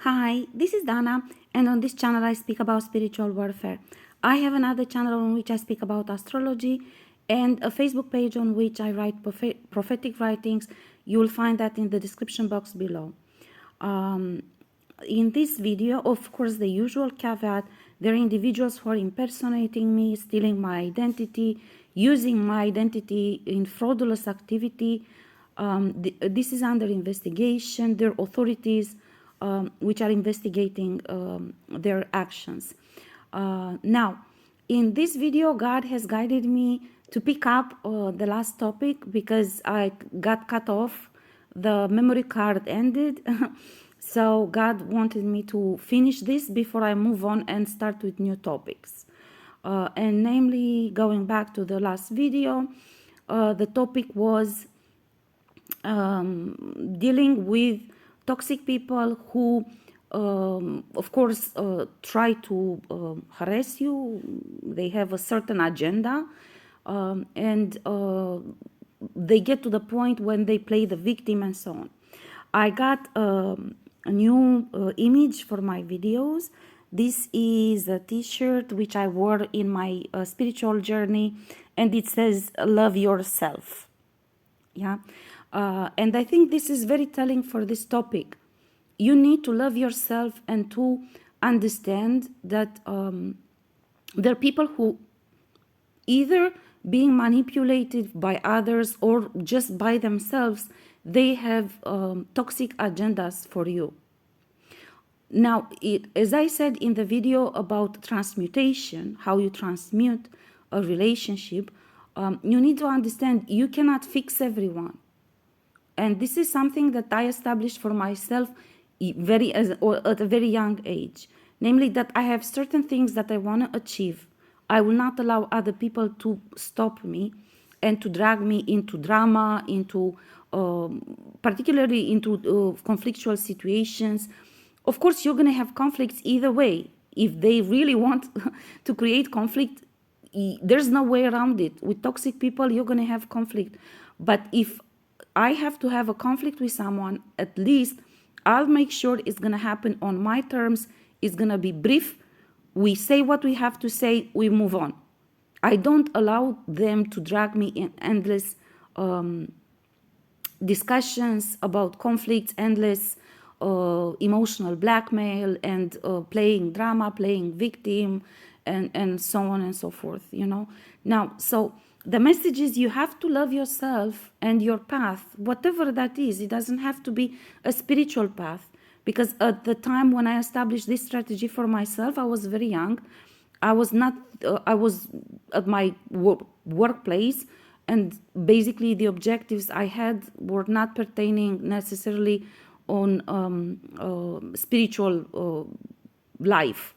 Hi, this is Dana, and on this channel I speak about spiritual warfare. I have another channel on which I speak about astrology and a Facebook page on which I write prophetic writings. You will find that in the description box below. In this video, of course, the usual caveat, there are individuals who are impersonating me, stealing my identity, using my identity in fraudulent activity. This is under investigation. There are authorities which are investigating their actions. Now, in this video, God has guided me to pick up the last topic because I got cut off. The memory card ended. So God wanted me to finish this before I move on and start with new topics. And namely, going back to the last video, the topic was dealing with toxic people who, of course, try to harass you. They have a certain agenda, and they get to the point when they play the victim and so on. I got a new image for my videos. This is a t-shirt which I wore in my spiritual journey, and it says love yourself. Yeah, and I think this is very telling for this topic. You need to love yourself and to understand that there are people who either being manipulated by others or just by themselves, they have toxic agendas for you. Now, as I said in the video about transmutation, how you transmute a relationship, you need to understand you cannot fix everyone. And this is something that I established for myself at a very young age. Namely, that I have certain things that I want to achieve. I will not allow other people to stop me and to drag me into drama, into particularly into conflictual situations. Of course, you're going to have conflicts either way. If they really want to create conflict, there's no way around it. With toxic people, you're going to have conflict. But if I have to have a conflict with someone, at least I'll make sure it's going to happen on my terms. It's going to be brief. We say what we have to say, we move on. I don't allow them to drag me in endless discussions about conflicts, endless emotional blackmail, and playing drama, playing victim, and so on and so forth, you know. Now, so the message is you have to love yourself and your path, whatever that is. It doesn't have to be a spiritual path, because at the time when I established this strategy for myself, I was very young. I was at my workplace, and basically the objectives I had were not pertaining necessarily on spiritual life,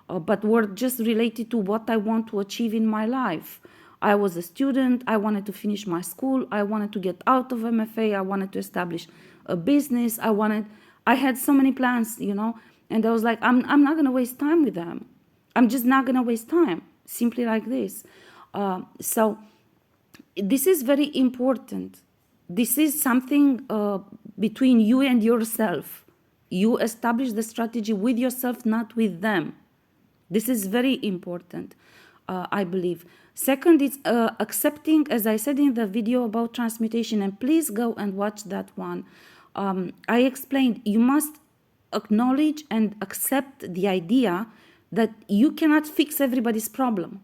but were just related to what I want to achieve in my life. I was a student. I wanted to finish my school. I wanted to get out of MFA. I wanted to establish a business. I had so many plans, you know, and I was like, I'm not going to waste time with them. I'm just not going to waste time, simply like this. So this is very important. This is something between you and yourself. You establish the strategy with yourself, not with them. This is very important, I believe. Second, it's accepting, as I said in the video about transmutation, and please go and watch that one. I explained you must acknowledge and accept the idea that you cannot fix everybody's problem.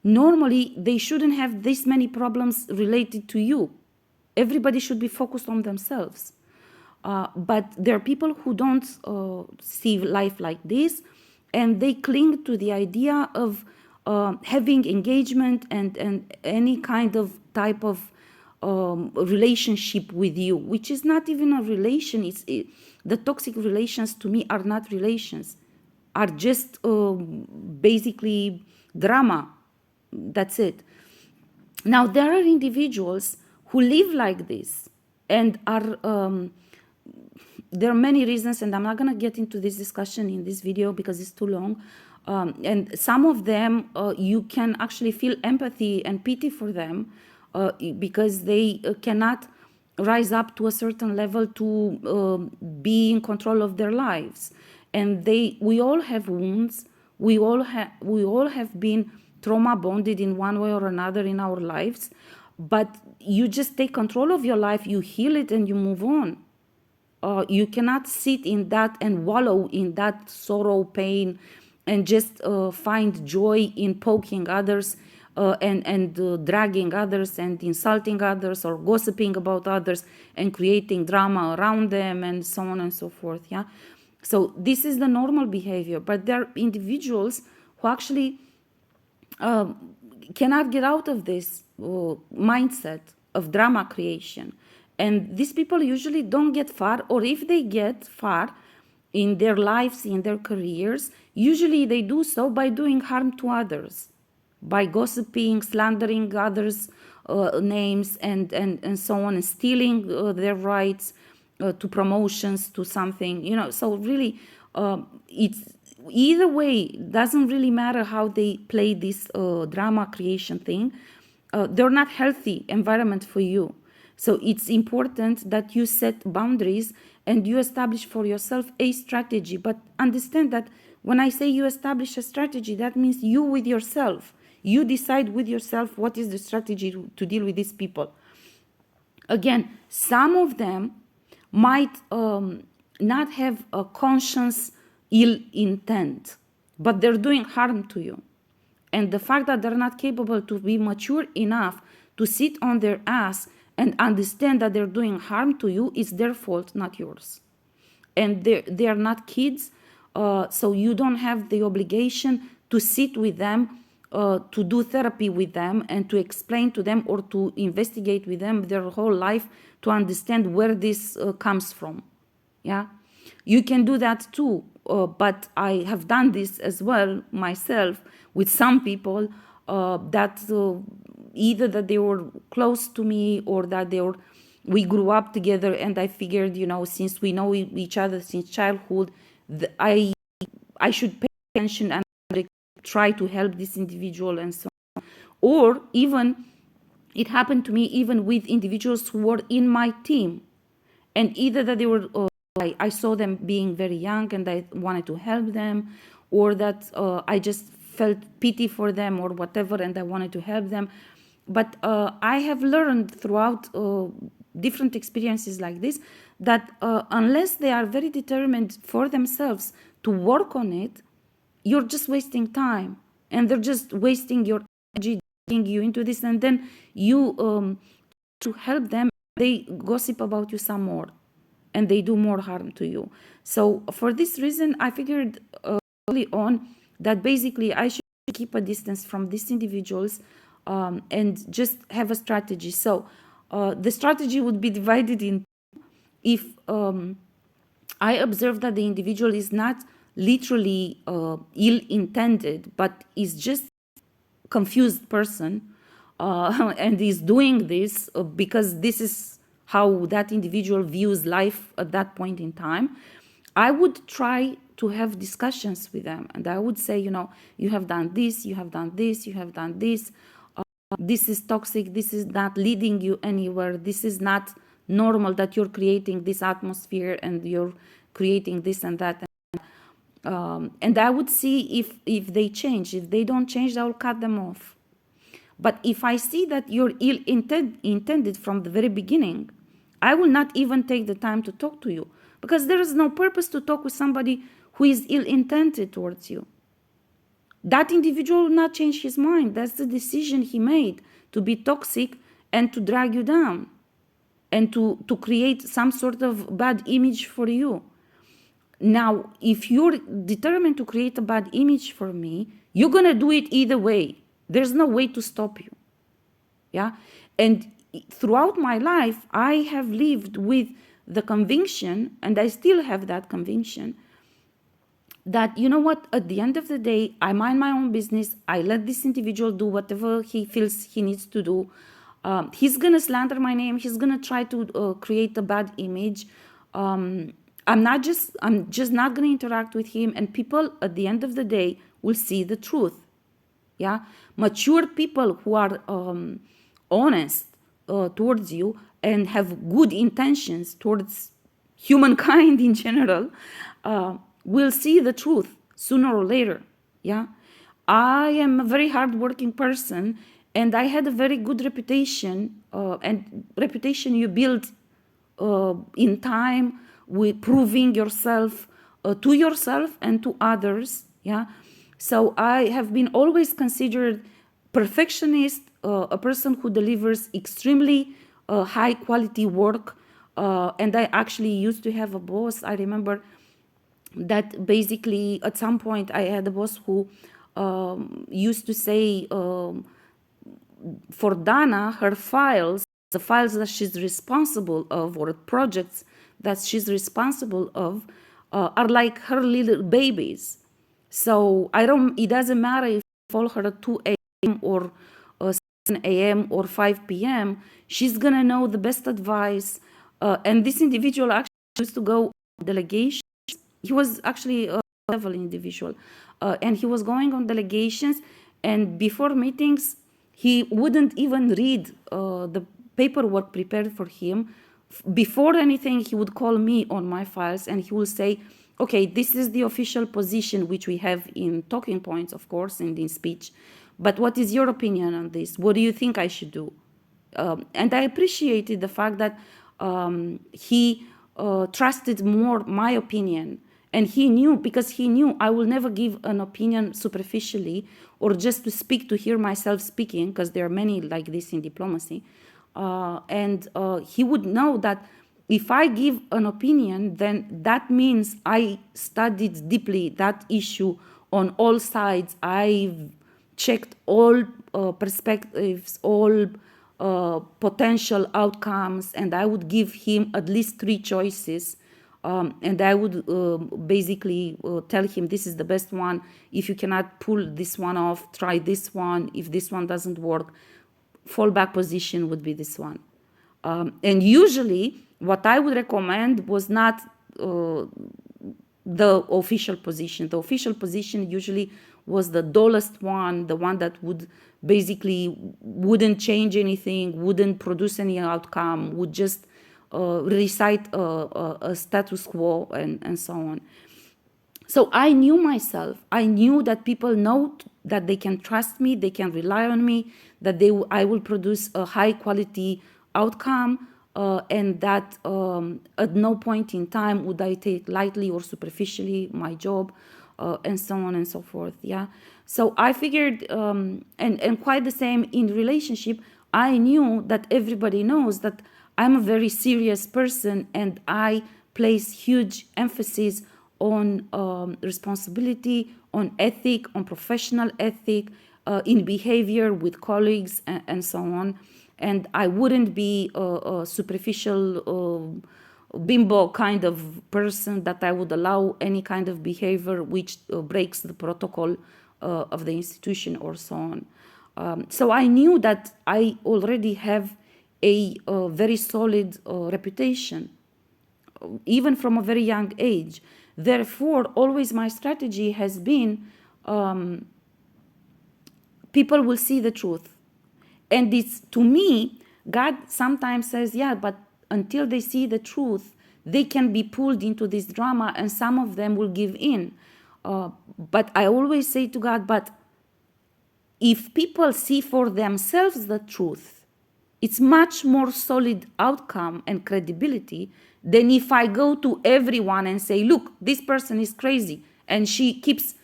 Normally, they shouldn't have this many problems related to you. Everybody should be focused on themselves. But there are people who don't see life like this, and they cling to the idea of having engagement and any kind of type of relationship with you, which is not even a relation. The toxic relations to me are not relations, are just basically drama. That's it. Now, there are individuals who live like this and are there are many reasons, and I'm not going to get into this discussion in this video because it's too long. And some of them, you can actually feel empathy and pity for them because they cannot rise up to a certain level to be in control of their lives. And we all have wounds. We all have been trauma bonded in one way or another in our lives. But you just take control of your life, you heal it, and you move on. You cannot sit in that and wallow in that sorrow, pain, and just find joy in poking others and dragging others and insulting others or gossiping about others and creating drama around them and so on and so forth. Yeah. So this is the normal behavior, but there are individuals who actually cannot get out of this mindset of drama creation. And these people usually don't get far, or if they get far in their lives, in their careers, usually they do so by doing harm to others, by gossiping, slandering others' names, and so on, and stealing their rights to promotions, to something, So really, it's either way, doesn't really matter how they play this drama creation thing. They're not healthy environment for you. So it's important that you set boundaries and you establish for yourself a strategy. But understand that when I say you establish a strategy, that means you with yourself. You decide with yourself what is the strategy to deal with these people. Again, some of them might not have a conscious ill intent, but they're doing harm to you. And the fact that they're not capable to be mature enough to sit on their ass and understand that they're doing harm to you is their fault, not yours. And they are not kids, so you don't have the obligation to sit with them, to do therapy with them, and to explain to them or to investigate with them their whole life to understand where this comes from. Yeah, you can do that too, but I have done this as well myself with some people that either that they were close to me or that we grew up together, and I figured, since we know each other since childhood, I should pay attention and try to help this individual and so on. Or even it happened to me even with individuals who were in my team, and either that they were I saw them being very young and I wanted to help them, or that I just felt pity for them or whatever and I wanted to help them. But I have learned throughout different experiences like this that unless they are very determined for themselves to work on it, you're just wasting time, and they're just wasting your energy, taking you into this, and then you to help them, they gossip about you some more and they do more harm to you. So for this reason, I figured early on that basically I should keep a distance from these individuals and just have a strategy. So the strategy would be divided in if I observe that the individual is not literally ill-intended, but is just confused person and is doing this because this is how that individual views life at that point in time, I would try to have discussions with them. And I would say, you have done this, you have done this, you have done this. This is toxic. This is not leading you anywhere. This is not normal that you're creating this atmosphere and you're creating this and that. And I would see if they change. If they don't change, I will cut them off. But if I see that you're ill-intended from the very beginning, I will not even take the time to talk to you, because there is no purpose to talk with somebody who is ill-intended towards you. That individual will not change his mind. That's the decision he made, to be toxic and to drag you down and to create some sort of bad image for you. Now, if you're determined to create a bad image for me, you're going to do it either way. There's no way to stop you. Yeah. And throughout my life, I have lived with the conviction, and I still have that conviction, that, you know what, at the end of the day, I mind my own business. I let this individual do whatever he feels he needs to do. He's going to slander my name. He's going to try to create a bad image. I'm just not going to interact with him. And people at the end of the day will see the truth. Yeah. Mature people who are honest towards you and have good intentions towards humankind in general, will see the truth sooner or later. Yeah, I am a very hardworking person, and I had a very good reputation, and reputation you build in time with proving yourself to yourself and to others. Yeah, so I have been always considered perfectionist, a person who delivers extremely high quality work. And I actually used to have a boss. I remember that basically at some point I had a boss who used to say, for Dana, her files, the files that she's responsible of, or projects that she's responsible of, are like her little babies. So it doesn't matter if I call her at 2 a.m. or 7 a.m. or 5 p.m., she's gonna know the best advice. And this individual actually used to go on delegations. He was actually a level individual, and he was going on delegations, and before meetings, he wouldn't even read the paperwork prepared for him. Before anything, he would call me on my files, and he will say, okay, this is the official position, which we have in talking points, of course, and in speech. But what is your opinion on this? What do you think I should do? And I appreciated the fact that he trusted more my opinion. And he knew, because he knew I will never give an opinion superficially or just to speak to hear myself speaking, because there are many like this in diplomacy. And he would know that if I give an opinion, then that means I studied deeply that issue on all sides. I've checked all perspectives, all potential outcomes, and I would give him at least 3 choices. And I would basically tell him, this is the best one. If you cannot pull this one off, try this one. If this one doesn't work, fallback position would be this one. And usually what I would recommend was not the official position. The official position usually was the dullest one, the one that would basically wouldn't change anything, wouldn't produce any outcome, would just recite a status quo and so on. So I knew myself. I knew that people know that they can trust me, they can rely on me, that I will produce a high quality outcome, and that at no point in time would I take lightly or superficially my job, and so on and so forth. Yeah. So I figured, and quite the same in relationship, I knew that everybody knows that I'm a very serious person, and I place huge emphasis on responsibility, on ethic, on professional ethic, in behavior with colleagues, and so on. And I wouldn't be a superficial bimbo kind of person that I would allow any kind of behavior which breaks the protocol of the institution or so on. So I knew that I already have a very solid reputation, even from a very young age. Therefore, always my strategy has been, people will see the truth. And it's, to me, God sometimes says, yeah, but until they see the truth, they can be pulled into this drama, and some of them will give in. But I always say to God, but if people see for themselves the truth, it's much more solid outcome and credibility than if I go to everyone and say, look, this person is crazy, and she keeps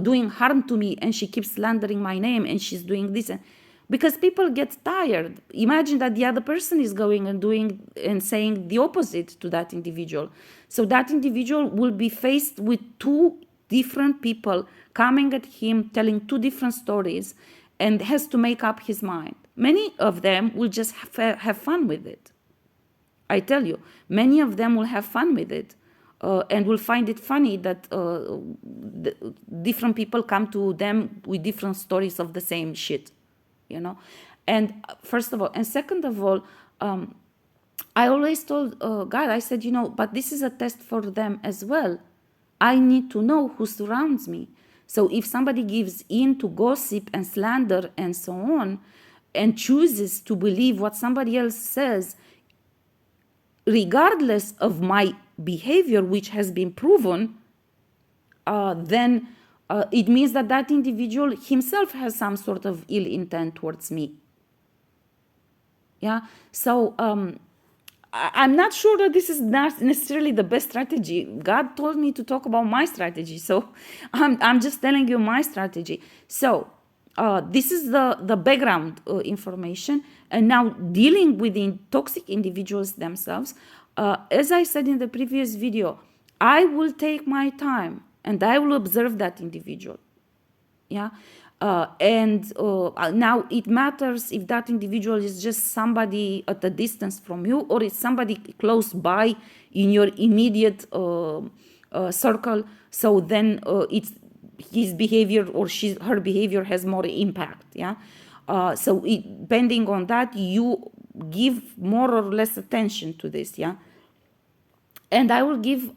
doing harm to me, and she keeps slandering my name, and she's doing this. Because people get tired. Imagine that the other person is going and doing and saying the opposite to that individual. So that individual will be faced with 2 different people coming at him, telling 2 different stories, and has to make up his mind. Many of them will just have fun with it. I tell you, many of them will have fun with it, and will find it funny that different people come to them with different stories of the same shit, you know. And first of all, and second of all, I always told God, I said, but this is a test for them as well. I need to know who surrounds me. So if somebody gives in to gossip and slander and so on, and chooses to believe what somebody else says, regardless of my behavior, which has been proven, then it means that that individual himself has some sort of ill intent towards me. Yeah. So I'm not sure that this is not necessarily the best strategy. God told me to talk about my strategy, so I'm just telling you my strategy. So this is the background information, and now dealing with the toxic individuals themselves. As I said in the previous video, I will take my time and I will observe that individual. Yeah. And now it matters if that individual is just somebody at a distance from you, or it's somebody close by in your immediate circle. So then it's his behavior or her behavior has more impact. Yeah. So depending on that, you give more or less attention to this. Yeah. And I will give,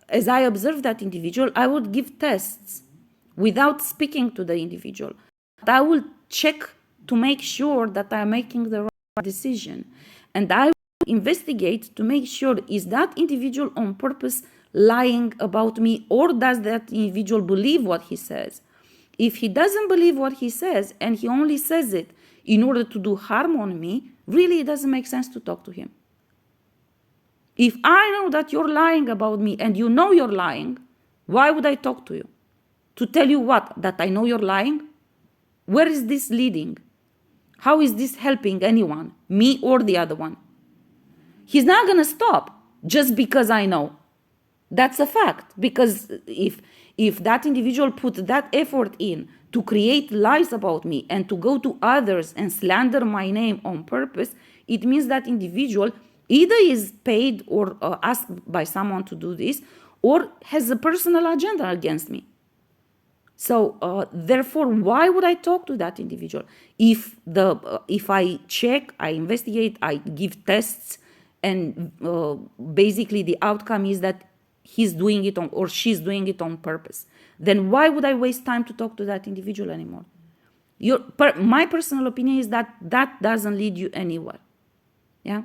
as I observe that individual, I would give tests without speaking to the individual. I will check to make sure that I'm making the right decision. And I will investigate to make sure, is that individual on purpose lying about me, or does that individual believe what he says? If he doesn't believe what he says and he only says it in order to do harm on me, really it doesn't make sense to talk to him. If I know that you're lying about me and you know you're lying, why would I talk to you? To tell you what? That I know you're lying? Where is this leading? How is this helping anyone, me or the other one? He's not going to stop just because I know. That's a fact. Because if that individual put that effort in to create lies about me and to go to others and slander my name on purpose, it means that individual either is paid or asked by someone to do this, or has a personal agenda against me. So therefore, why would I talk to that individual? If I check, I investigate, I give tests, and basically the outcome is that he's doing it or she's doing it on purpose, then why would I waste time to talk to that individual anymore? My personal opinion is that that doesn't lead you anywhere. Yeah.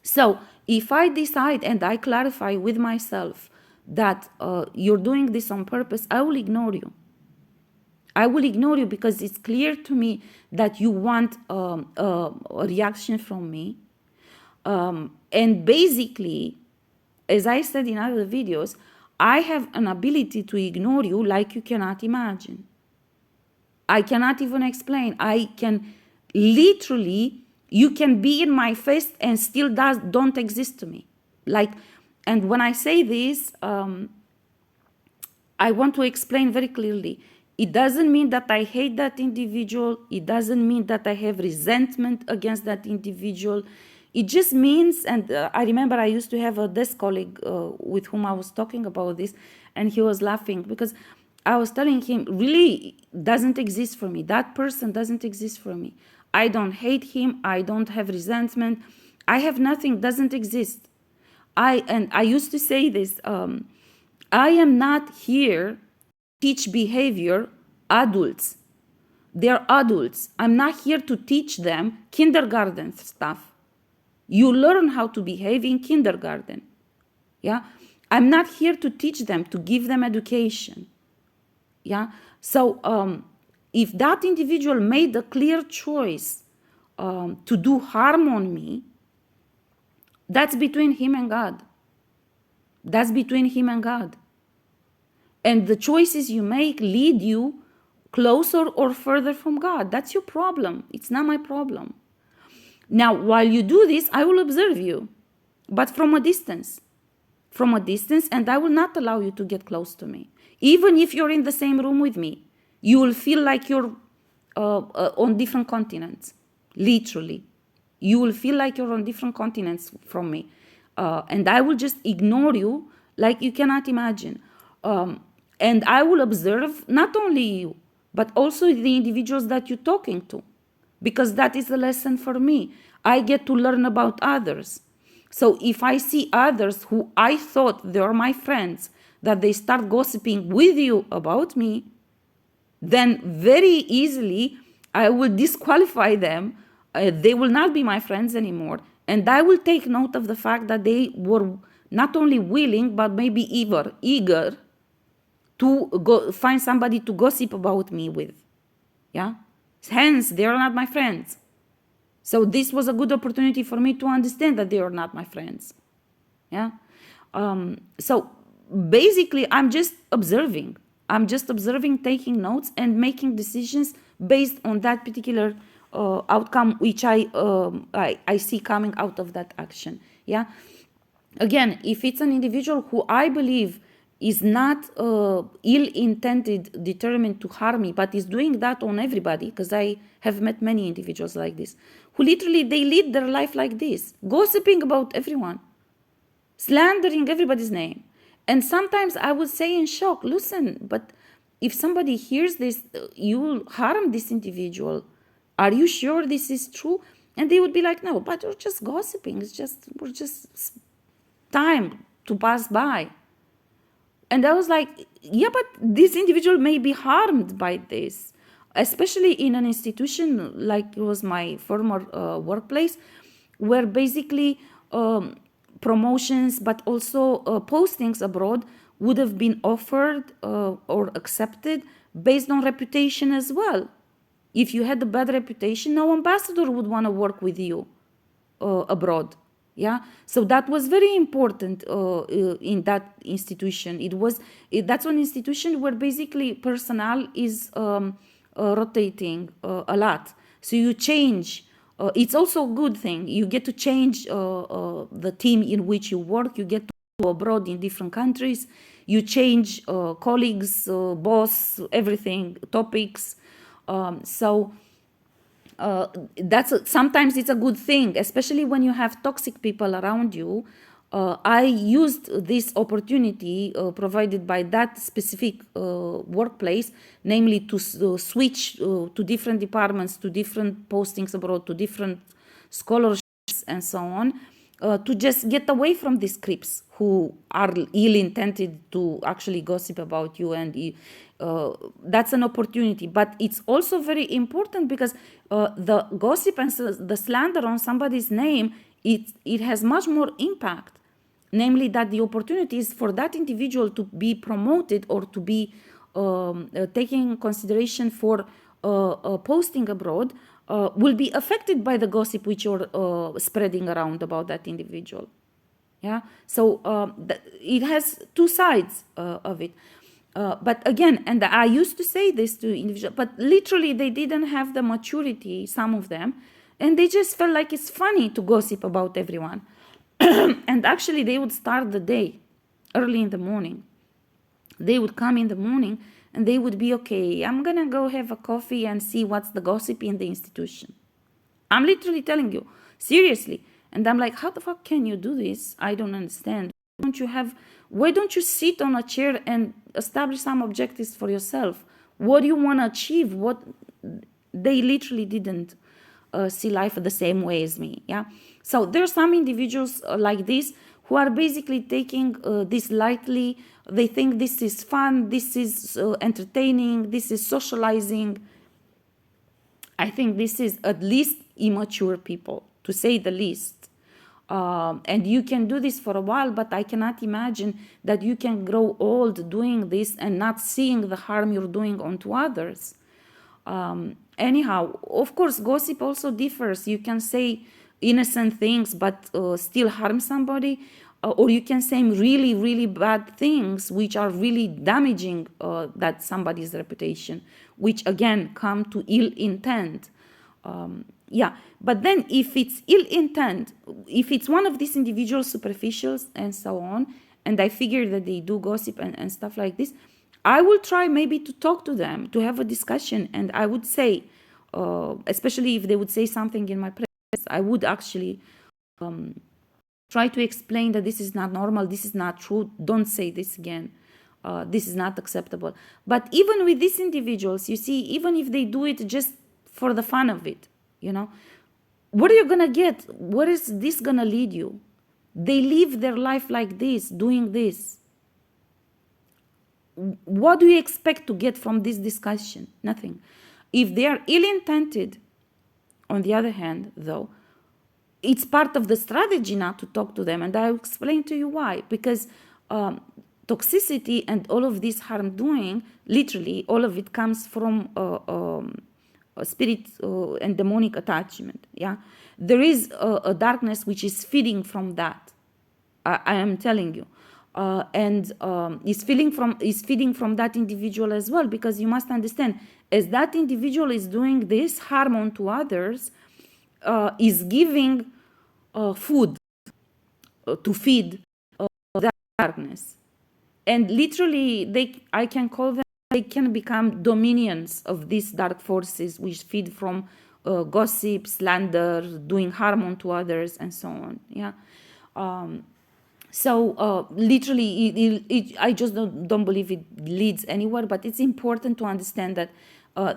So if I decide and I clarify with myself that you're doing this on purpose, I will ignore you. I will ignore you because it's clear to me that you want a reaction from me. And basically, as I said in other videos, I have an ability to ignore you like you cannot imagine. I cannot even explain. I can literally, you can be in my face and still don't exist to me. And when I say this, I want to explain very clearly. It doesn't mean that I hate that individual. It doesn't mean that I have resentment against that individual. It just means, and I remember I used to have a desk colleague with whom I was talking about this, and he was laughing because I was telling him, really doesn't exist for me. That person doesn't exist for me. I don't hate him. I don't have resentment. I have nothing, doesn't exist. I used to say this, I am not here to teach behavior adults. They're adults. I'm not here to teach them kindergarten stuff. You learn how to behave in kindergarten. Yeah. I'm not here to teach them, to give them education. Yeah. So if that individual made a clear choice to do harm on me, that's between him and God. That's between him and God. And the choices you make lead you closer or further from God. That's your problem. It's not my problem. Now, while you do this, I will observe you, but from a distance. From a distance, and I will not allow you to get close to me. Even if you're in the same room with me, you will feel like you're on different continents, literally. You will feel like you're on different continents from me. And I will just ignore you like you cannot imagine. And I will observe not only you, but also the individuals that you're talking to. Because that is a lesson for me. I get to learn about others. So if I see others who I thought they are my friends, that they start gossiping with you about me, then very easily I will disqualify them. They will not be my friends anymore. And I will take note of the fact that they were not only willing, but maybe eager to go find somebody to gossip about me with. Yeah. Hence, they are not my friends. So this was a good opportunity for me to understand that they are not my friends. Yeah. So basically, I'm just observing. I'm just observing, taking notes, and making decisions based on that particular outcome, which I see coming out of that action. Yeah. Again, if it's an individual who I believe is not ill-intended, determined to harm me, but is doing that on everybody, because I have met many individuals like this, who literally, they lead their life like this, gossiping about everyone, slandering everybody's name. And sometimes I would say in shock, listen, but if somebody hears this, you will harm this individual. Are you sure this is true? And they would be like, no, but we're just gossiping. We're just time to pass by. And I was like, yeah, but this individual may be harmed by this, especially in an institution like it was my former workplace, where basically promotions, but also postings abroad would have been offered or accepted based on reputation as well. If you had a bad reputation, no ambassador would want to work with you abroad. Yeah, so that was very important in that institution. That's an institution where basically personnel is rotating a lot. So you change. It's also a good thing. You get to change the team in which you work. You get to go abroad in different countries. You change colleagues, boss, everything, topics. So sometimes it's a good thing, especially when you have toxic people around you. I used this opportunity provided by that specific workplace, namely to switch to different departments, to different postings abroad, to different scholarships, and so on, to just get away from these creeps who are ill-intended to actually gossip about you. And that's an opportunity. But it's also very important because the gossip and the slander on somebody's name, it has much more impact. Namely, that the opportunities for that individual to be promoted or to be taken in consideration for posting abroad will be affected by the gossip which you're spreading around about that individual. Yeah, so it has two sides of it. But again, and I used to say this to individuals, but literally they didn't have the maturity, some of them, and they just felt like it's funny to gossip about everyone. And actually, they would start the day early in the morning. They would come in the morning and they would be, okay, I'm going to go have a coffee and see what's the gossip in the institution. I'm literally telling you, seriously. And I'm like, how the fuck can you do this? I don't understand. Why don't you sit on a chair and establish some objectives for yourself? What do you want to achieve? They literally didn't see life the same way as me. Yeah. So there are some individuals like this who are basically taking this lightly. They think this is fun, this is entertaining, this is socializing. I think this is at least immature people, to say the least. And you can do this for a while, but I cannot imagine that you can grow old doing this and not seeing the harm you're doing onto others. Anyhow, of course, gossip also differs. You can say innocent things but still harm somebody, or you can say really, really bad things which are really damaging that somebody's reputation, which again come to ill intent. Yeah, but then if it's ill intent, if it's one of these individual superficials and so on, and I figure that they do gossip and stuff like this, I will try maybe to talk to them, to have a discussion, and I would say, especially if they would say something in my presence, I would actually try to explain that this is not normal, this is not true, don't say this again, this is not acceptable. But even with these individuals, you see, even if they do it just for the fun of it, you know, what are you gonna get? Where is this gonna lead you? They live their life like this, doing this. What do you expect to get from this discussion? Nothing. If they are ill-intended, on the other hand, though, it's part of the strategy not to talk to them, and I'll explain to you why. Because toxicity and all of this harm doing, literally all of it comes from a spirit and demonic attachment. Yeah, there is a darkness which is feeding from that. I am telling you, and is feeding from that individual as well, because you must understand, as that individual is doing this harm onto others, is giving food to feed that darkness, and literally I can call them, they can become dominions of these dark forces which feed from gossip, slander, doing harm onto others, and so on. Yeah. So literally, I just don't believe it leads anywhere, but it's important to understand that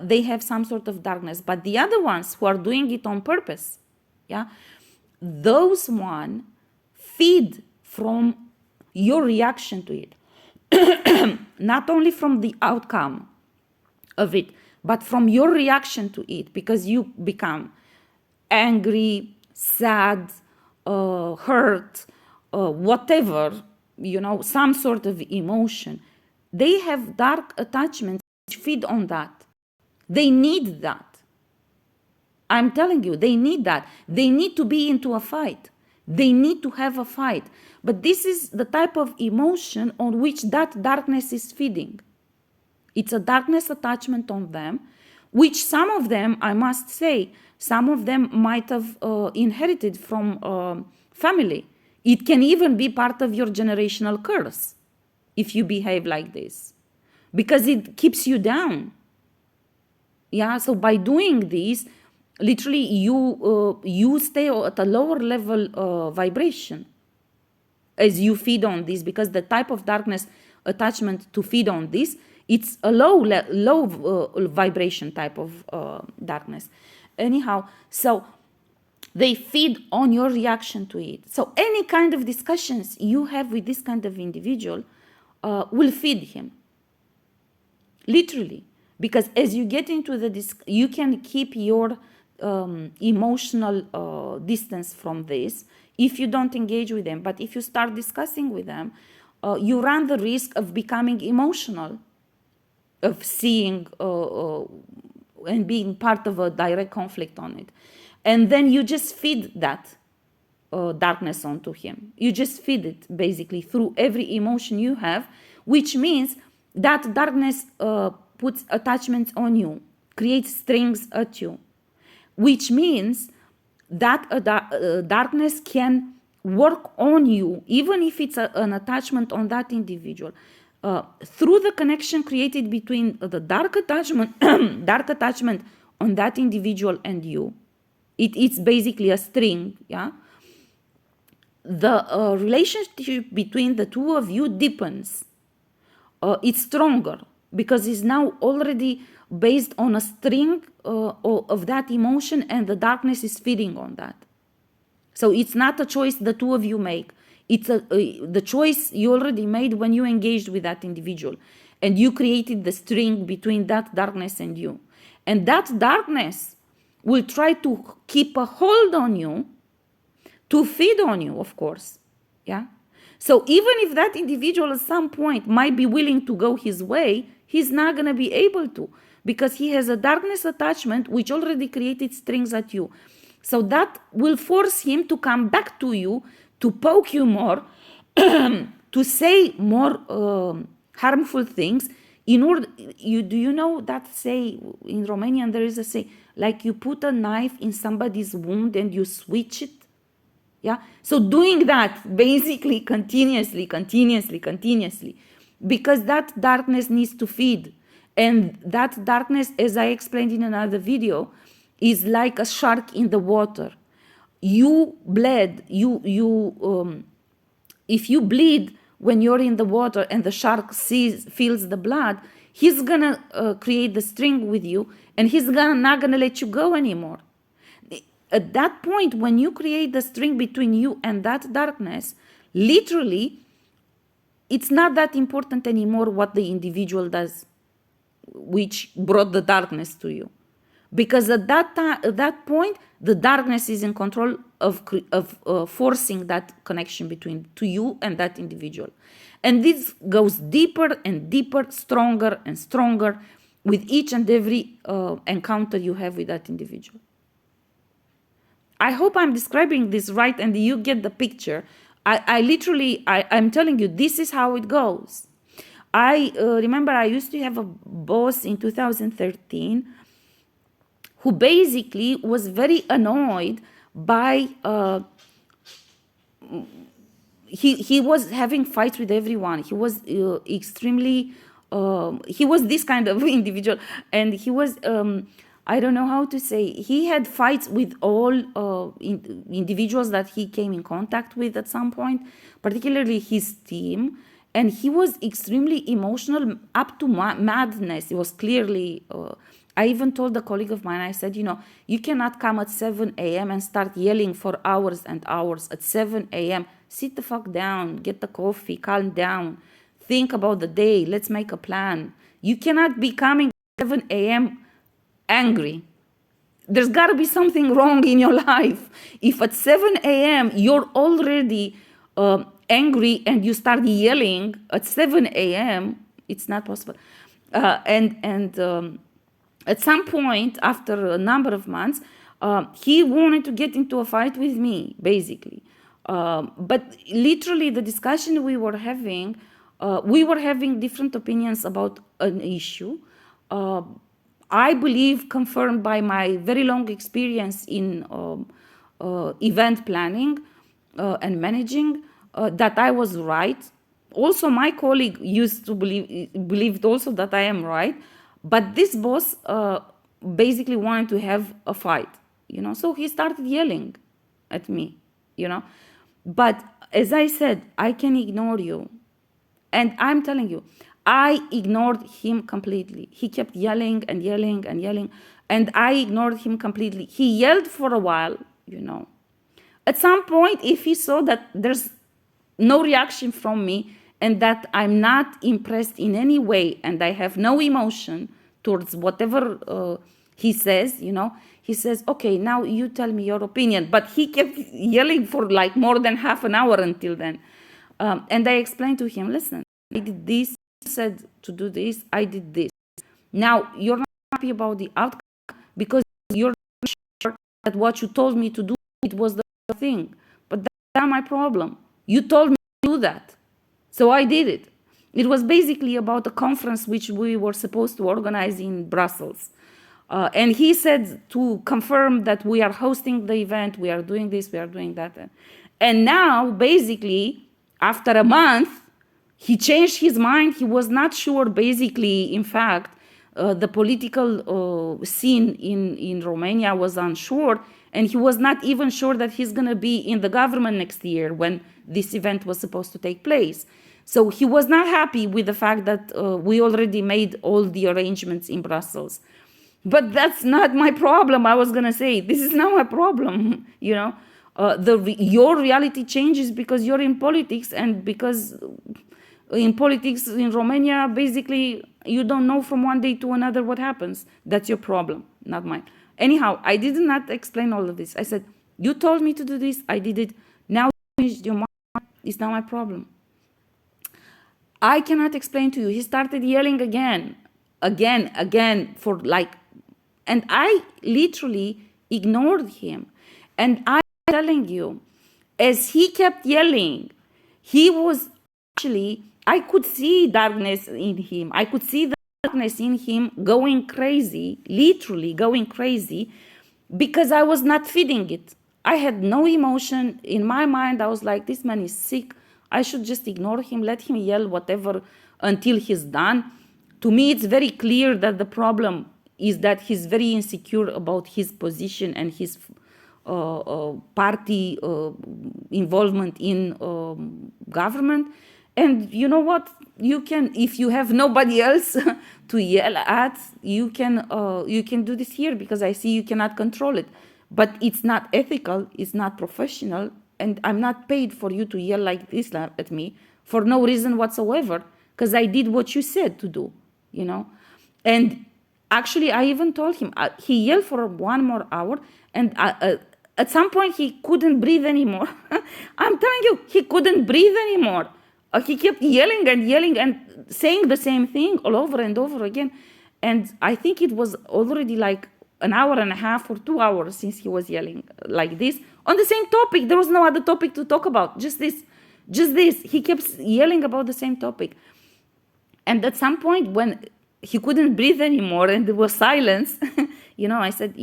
they have some sort of darkness. But the other ones who are doing it on purpose, yeah, those one feed from your reaction to it, not only from the outcome of it, but from your reaction to it, because you become angry, sad, hurt, whatever, some sort of emotion. They have dark attachments which feed on that. They need that. I'm telling you, they need that. They need to be into a fight. They need to have a fight. But this is the type of emotion on which that darkness is feeding. It's a darkness attachment on them, which some of them, I must say, some of them might have inherited from family. It can even be part of your generational curse if you behave like this, because it keeps you down. Yeah, so by doing this, literally you stay at a lower level vibration as you feed on this, because the type of darkness attachment to feed on this, it's a low vibration type of darkness. Anyhow, so they feed on your reaction to it. So any kind of discussions you have with this kind of individual will feed him, literally, because as you get into you can keep your emotional distance from this if you don't engage with them. But if you start discussing with them, you run the risk of becoming emotional, of seeing and being part of a direct conflict on it. And then you just feed that darkness onto him. You just feed it basically through every emotion you have, which means that darkness puts attachments on you, creates strings at you, which means that darkness can work on you, even if it's an attachment on that individual, through the connection created between the dark attachment on that individual and you. It's basically a string, yeah. The relationship between the two of you deepens. It's stronger because it's now already based on a string of that emotion, and the darkness is feeding on that. So it's not a choice the two of you make. It's the choice you already made when you engaged with that individual, and you created the string between that darkness and you. And that darkness will try to keep a hold on you, to feed on you, of course. Yeah. So even if that individual at some point might be willing to go his way, he's not going to be able to, because he has a darkness attachment which already created strings at you. So that will force him to come back to you, to poke you more, to say more harmful things. In order, do you know that say in Romanian there is a say, like you put a knife in somebody's wound and you switch it? Yeah. So doing that basically continuously, because that darkness needs to feed. And that darkness, as I explained in another video, is like a shark in the water. You bled, if you bleed when you're in the water and the shark feels the blood, he's gonna create the string with you, and he's not gonna let you go anymore. At that point, when you create the string between you and that darkness, literally, it's not that important anymore what the individual does, which brought the darkness to you. Because at that point, The darkness is in control of forcing that connection between to you and that individual. And this goes deeper and deeper, stronger and stronger with each and every encounter you have with that individual. I hope I'm describing this right and you get the picture. I'm telling you, this is how it goes. I remember I used to have a boss in 2013 who basically was very annoyed by he was having fights with everyone. He was extremely he was this kind of individual, and he was I don't know how to say, he had fights with all individuals that he came in contact with at some point, particularly his team. And he was extremely emotional up to madness. It was clearly I even told a colleague of mine, I said, you cannot come at 7 a.m. and start yelling for hours and hours. At 7 a.m., sit the fuck down, get the coffee, calm down, think about the day, let's make a plan. You cannot be coming at 7 a.m. angry. There's got to be something wrong in your life. If at 7 a.m. you're already angry and you start yelling at 7 a.m., it's not possible. At some point, after a number of months, he wanted to get into a fight with me, basically. But literally, the discussion we were having different opinions about an issue. I believe, confirmed by my very long experience in event planning and managing, that I was right. Also, my colleague used to believed also that I am right. But this boss basically wanted to have a fight, so he started yelling at me, But as I said, I can ignore you. And I'm telling you, I ignored him completely. He kept yelling and yelling and yelling, and I ignored him completely. He yelled for a while, At some point, if he saw that there's no reaction from me, and that I'm not impressed in any way, and I have no emotion towards whatever he says, he says, okay, now you tell me your opinion. But he kept yelling for like more than half an hour until then. And I explained to him, listen, I did this, you said to do this, I did this. Now, you're not happy about the outcome because you're not sure that what you told me to do, it was the thing. But that's not my problem. You told me to do that. So I did it. It was basically about a conference which we were supposed to organize in Brussels. And he said to confirm that we are hosting the event, we are doing this, we are doing that. And now, basically, after a month, he changed his mind. He was not sure, basically, in fact, the political scene in Romania was unsure. And he was not even sure that he's going to be in the government next year when this event was supposed to take place. So he was not happy with the fact that we already made all the arrangements in Brussels. But that's not my problem, I was going to say. This is not my problem, your reality changes because you're in politics, and because in politics in Romania, basically, you don't know from one day to another what happens. That's your problem, not mine. Anyhow, I did not explain all of this. I said, you told me to do this, I did it. Now you changed your mind, it's not my problem. I cannot explain to you. He started yelling again, for like, and I literally ignored him. And I'm telling you, as he kept yelling, he was actually, I could see darkness in him. I could see the darkness in him going crazy, literally going crazy, because I was not feeding it. I had no emotion in my mind. I was like, this man is sick. I should just ignore him, let him yell whatever until he's done. To me, it's very clear that the problem is that he's very insecure about his position and his party involvement in government. And you know what? You can, if you have nobody else to yell at, you can do this here, because I see you cannot control it. But it's not ethical, it's not professional, and I'm not paid for you to yell like this at me for no reason whatsoever, because I did what you said to do, And Actually, I even told him, he yelled for 1 more hour, and at some point he couldn't breathe anymore. I'm telling you, he couldn't breathe anymore. He kept yelling and yelling and saying the same thing all over and over again. And I think it was already like an hour and a half or 2 hours since he was yelling like this on the same topic. There was no other topic to talk about, just this. He kept yelling about the same topic. And at some point, when he couldn't breathe anymore and there was silence, I said,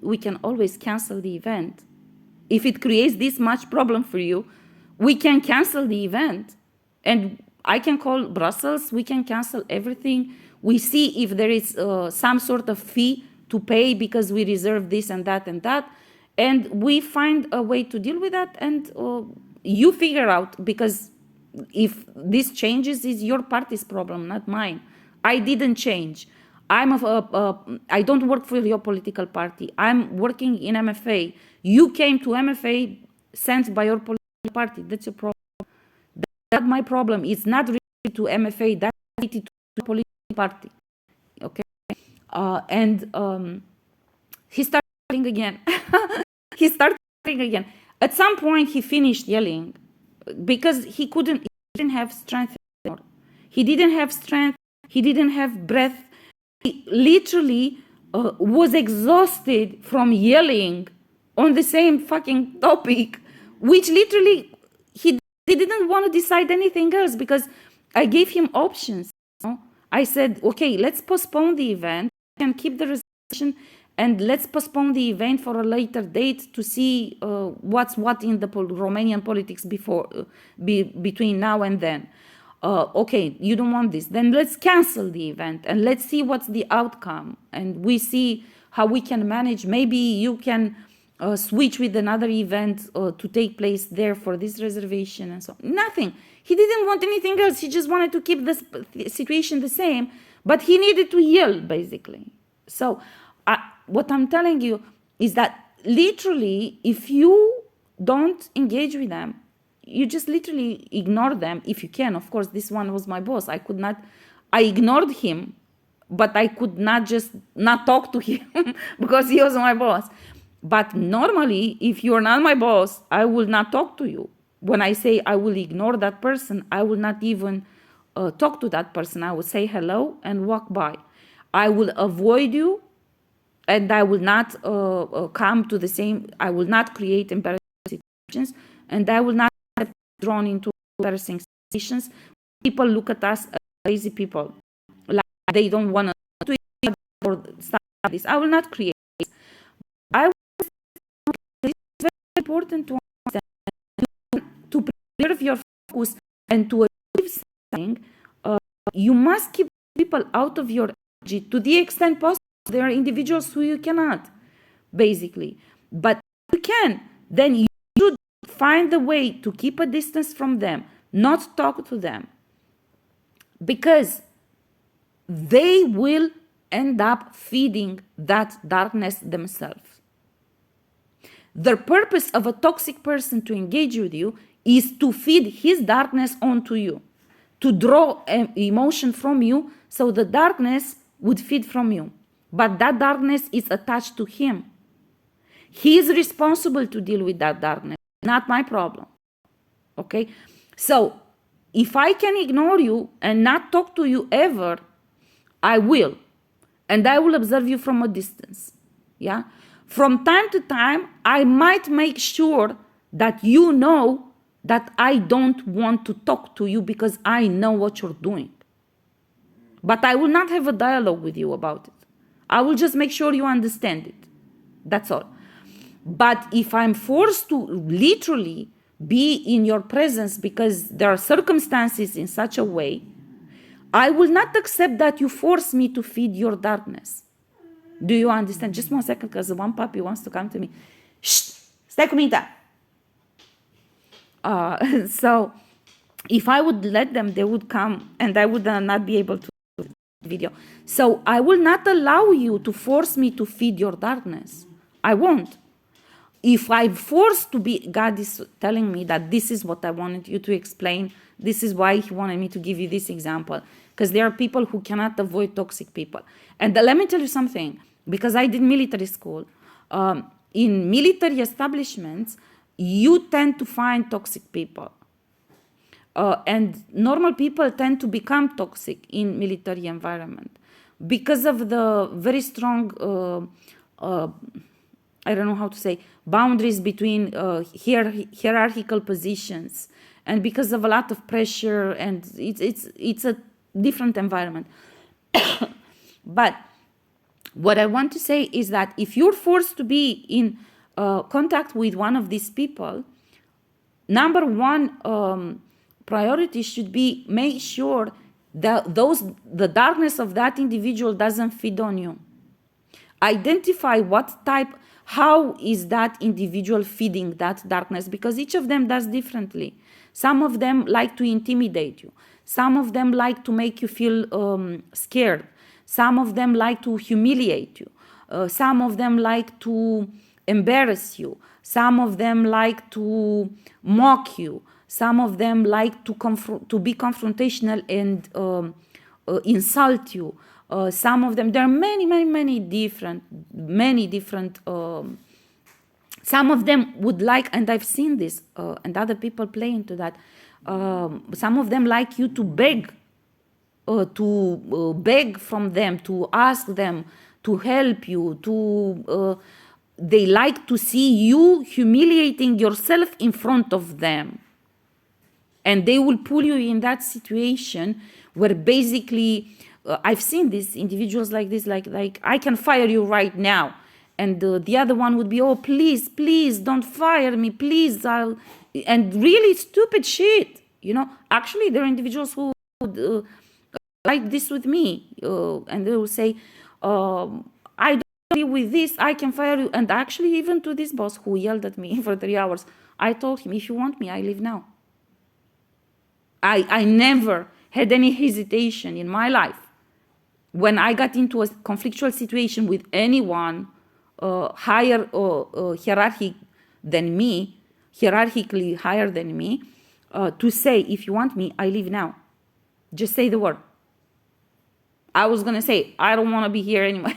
we can always cancel the event. If it creates this much problem for you, we can cancel the event. And I can call Brussels, we can cancel everything. We see if there is some sort of fee to pay because we reserve this and that and that. And we find a way to deal with that, and you figure out, because if this changes, is your party's problem, not mine. I didn't change. I don't work for your political party. I'm working in MFA. You came to MFA sent by your political party. That's your problem. That's my problem. It's not related to MFA. That's related to the political party. Okay? And he started yelling again. At some point, he finished yelling because he didn't have strength anymore. He didn't have strength. He didn't have breath. He literally was exhausted from yelling on the same fucking topic, which literally he didn't want to decide anything else, because I gave him options. I said, okay, let's postpone the event. We can keep the resolution, and let's postpone the event for a later date to see what's what in the Romanian politics between now and then. Okay, you don't want this, then let's cancel the event and let's see what's the outcome, and we see how we can manage. Maybe you can switch with another event to take place there for this reservation and so on. Nothing. He didn't want anything else. He just wanted to keep the situation the same, but he needed to yell, basically. So what I'm telling you is that literally, if you don't engage with them, you just literally ignore them if you can. Of course, this one was my boss. I ignored him, but I could not just not talk to him because he was my boss. But normally, if you're not my boss, I will not talk to you. When I say I will ignore that person, I will not even talk to that person. I will say hello and walk by. I will avoid you, and I will not come to the same. I will not create embarrassing situations, and I will not get drawn into embarrassing situations. People look at us as lazy people, like they don't want to do it or stuff like this. I will not create this. It's very important to understand, to preserve your focus and to achieve something. You must keep people out of your energy to the extent possible. There are individuals who you cannot, basically. But if you can, then you should find a way to keep a distance from them, not talk to them, because they will end up feeding that darkness themselves. The purpose of a toxic person to engage with you is to feed his darkness onto you, to draw emotion from you, so the darkness would feed from you. But that darkness is attached to him. He is responsible to deal with that darkness, not my problem. Okay? So, if I can ignore you and not talk to you ever, I will. And I will observe you from a distance. Yeah? From time to time, I might make sure that you know that I don't want to talk to you because I know what you're doing. But I will not have a dialogue with you about it. I will just make sure you understand it. That's all. But if I'm forced to literally be in your presence because there are circumstances in such a way, I will not accept that you force me to feed your darkness. Do you understand? Just 1 second, because one puppy wants to come to me. Shh! Stai cu mintea! So, if I would let them, they would come and I would not be able to do the video. So, I will not allow you to force me to feed your darkness. I won't. If I'm forced to be, God is telling me that this is what I wanted you to explain, This is why he wanted me to give you this example, because there are people who cannot avoid toxic people. And let me tell you something, because I did military school. In military establishments, you tend to find toxic people. And normal people tend to become toxic in military environment because of the very strong, I don't know how to say, boundaries between hierarchical positions, and because of a lot of pressure, and it's a different environment. But what I want to say is that if you're forced to be in contact with one of these people, number one priority should be make sure that the darkness of that individual doesn't feed on you. Identify what type, how is that individual feeding that darkness, because each of them does differently. Some of them like to intimidate you. Some of them like to make you feel scared. Some of them like to humiliate you. Some of them like to embarrass you. Some of them like to mock you. Some of them like to be confrontational and insult you. Some of them, there are many different. Some of them would like, and I've seen this, and other people play into that. Some of them like you to beg from them, to ask them to help you, they like to see you humiliating yourself in front of them. And they will pull you in that situation where basically, I've seen these individuals like this, like I can fire you right now. And the other one would be, oh, please, don't fire me, please. And really stupid shit, Actually, there are individuals who would like this with me, and they will say, I don't agree with this, I can fire you. And actually, even to this boss who yelled at me for 3 hours, I told him, if you want me, I leave now. I never had any hesitation in my life when I got into a conflictual situation with anyone higher hierarchically higher than me, to say, if you want me, I leave now. Just say the word. I was going to say, I don't want to be here anyway.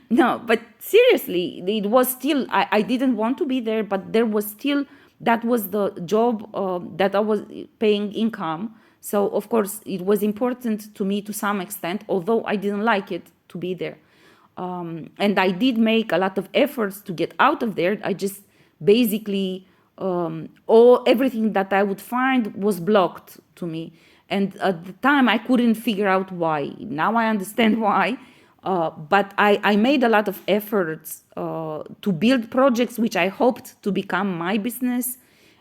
No, but seriously, it was still, I didn't want to be there, but there was still, that was the job that I was paying income. So, of course, it was important to me to some extent, although I didn't like it to be there. And I did make a lot of efforts to get out of there. I just basically, everything that I would find was blocked to me. And at the time, I couldn't figure out why. Now I understand why. But I made a lot of efforts to build projects which I hoped to become my business.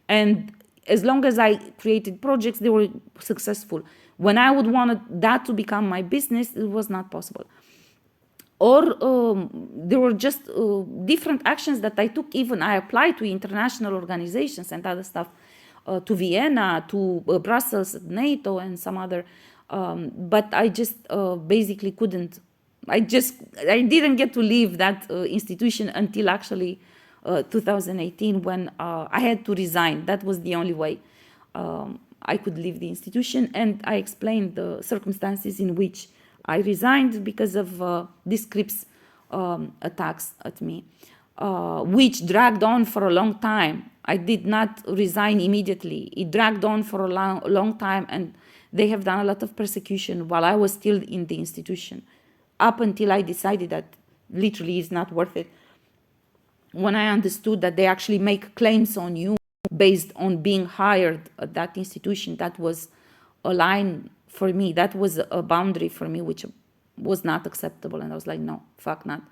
And as long as I created projects, they were successful. When I would want that to become my business, it was not possible. Or there were just different actions that I took. Even I applied to international organizations and other stuff, to Vienna, to Brussels, NATO, and some other. But I just basically couldn't. I didn't get to leave that institution until actually 2018, when I had to resign. That was the only way I could leave the institution. And I explained the circumstances in which I resigned because of these Crips attacks at me, which dragged on for a long time. I did not resign immediately. It dragged on for a long time, and they have done a lot of persecution while I was still in the institution, up until I decided that literally it's not worth it. When I understood that they actually make claims on you based on being hired at that institution, that was a line for me. That was a boundary for me, which was not acceptable. And I was like, no, fuck not.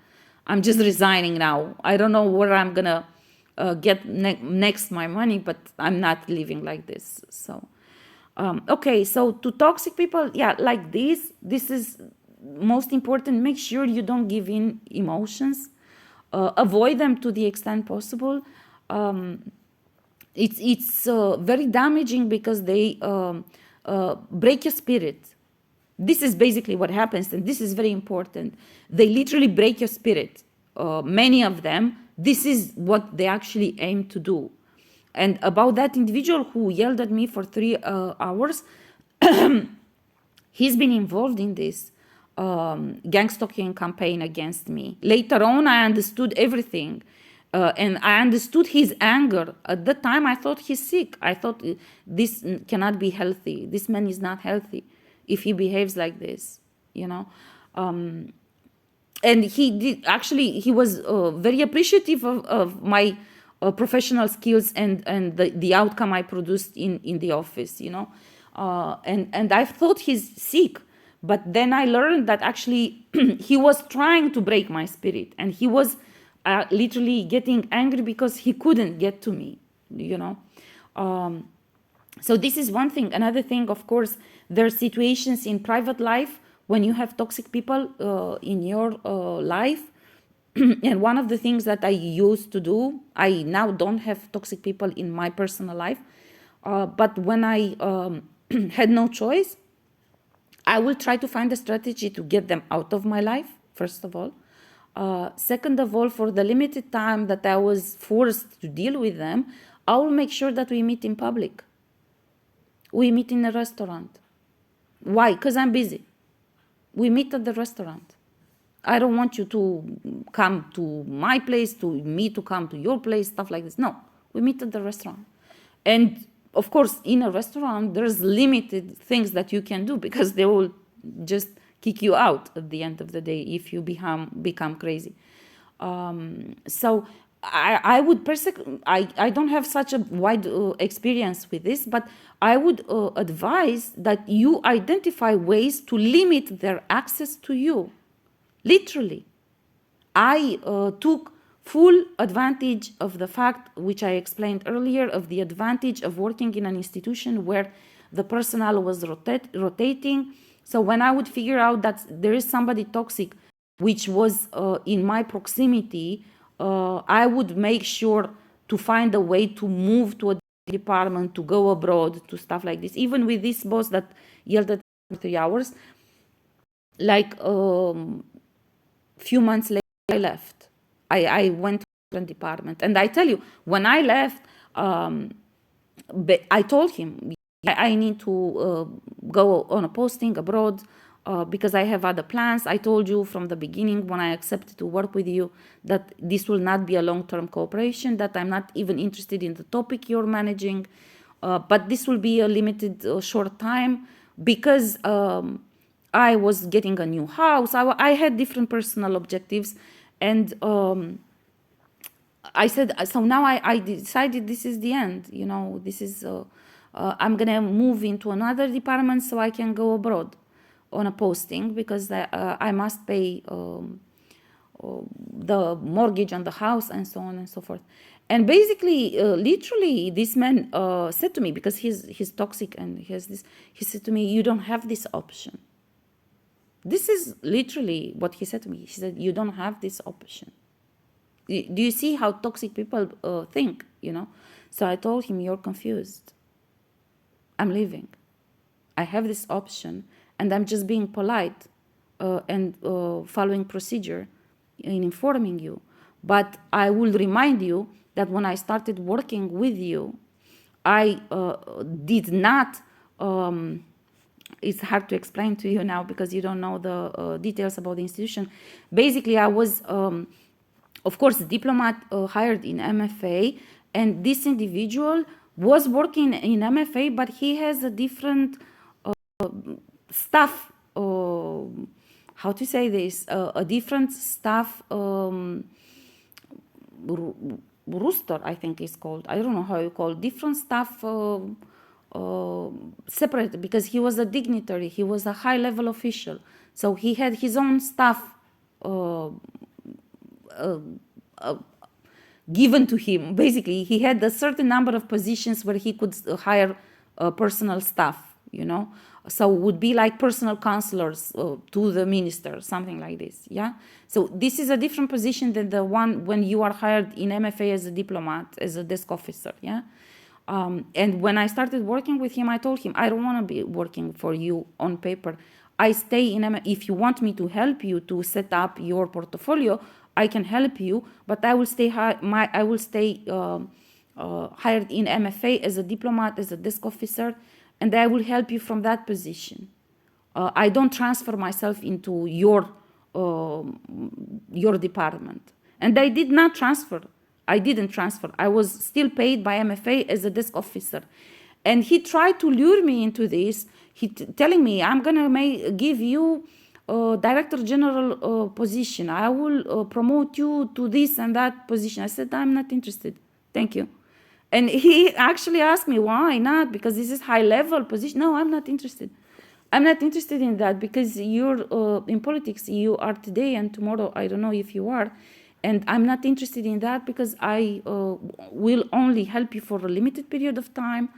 I'm just resigning now. I don't know where I'm going to get next my money, but I'm not living like this. So, okay, so to toxic people, yeah, like this is most important. Make sure you don't give in emotions. Avoid them to the extent possible. It's very damaging because they break your spirit. This is basically what happens, and this is very important. They literally break your spirit. Many of them, this is what they actually aim to do. And about that individual who yelled at me for 3 hours, he's been involved in this gang stalking campaign against me. Later on, I understood everything. And I understood his anger. At the time, I thought he's sick. I thought this cannot be healthy. This man is not healthy if he behaves like this, you know. And he did, actually, he was very appreciative of my professional skills and the outcome I produced in the office, you know. And I thought he's sick. But then I learned that actually he was trying to break my spirit. And he was literally getting angry because he couldn't get to me, you know. So this is one thing. Another thing, of course, there are situations in private life when you have toxic people in your life. And one of the things that I used to do, I now don't have toxic people in my personal life, but when I had no choice, I will try to find a strategy to get them out of my life, first of all. Second of all, for the limited time that I was forced to deal with them, I will make sure that we meet in public. We meet in a restaurant. Why? Because I'm busy. We meet at the restaurant. I don't want you to come to my place, to me to come to your place, stuff like this. No, we meet at the restaurant. And of course, in a restaurant, there's limited things that you can do because they will just kick you out at the end of the day if you become crazy. So I would I don't have such a wide experience with this, but I would advise that you identify ways to limit their access to you. Literally. I took full advantage of the fact, which I explained earlier, of the advantage of working in an institution where the personnel was rotating. So when I would figure out that there is somebody toxic, which was in my proximity, I would make sure to find a way to move to a department, to go abroad, to stuff like this. Even with this boss that yelled at me for 3 hours, like few months later, I left. I went to a different department. And I tell you, when I left, I told him, I need to go on a posting abroad because I have other plans. I told you from the beginning when I accepted to work with you that this will not be a long-term cooperation, that I'm not even interested in the topic you're managing, but this will be a limited short time because I was getting a new house. I had different personal objectives. And I said, so now I decided this is the end. You know, this is, I'm going to move into another department so I can go abroad on a posting because I must pay the mortgage on the house and so on and so forth. And basically, literally, this man said to me, because he's toxic and he has this, he said to me, you don't have this option. This is literally what he said to me. He said, you don't have this option. Do you see how toxic people think, you know? So I told him, you're confused. I'm leaving. I have this option, and I'm just being polite and following procedure in informing you. But I will remind you that when I started working with you, I did not... it's hard to explain to you now because you don't know the details about the institution. Basically, I was, of course, a diplomat hired in MFA, and this individual was working in MFA, but he has a different staff, how to say this, a different staff rooster, I think it's called. I don't know how you call it. Different staff separate, because he was a dignitary, he was a high-level official, so he had his own staff given to him. Basically, he had a certain number of positions where he could hire personal staff, you know, so would be like personal counselors to the minister, something like this. Yeah, so this is a different position than the one when you are hired in MFA as a diplomat, as a desk officer. Yeah. And when I started working with him, I told him, I don't want to be working for you on paper. I stay in, if you want me to help you to set up your portfolio, I can help you, but I will stay hired in MFA as a diplomat, as a desk officer, and I will help you from that position. I don't transfer myself into your department. And I did not transfer. I didn't transfer. I was still paid by MFA as a desk officer. And he tried to lure me into this, telling me, I'm going to give you director general position. I will promote you to this and that position. I said, I'm not interested. Thank you. And he actually asked me, why not? Because this is high level position. No, I'm not interested. I'm not interested in that because you're in politics. You are today and tomorrow. I don't know if you are. And I'm not interested in that because I will only help you for a limited period of time.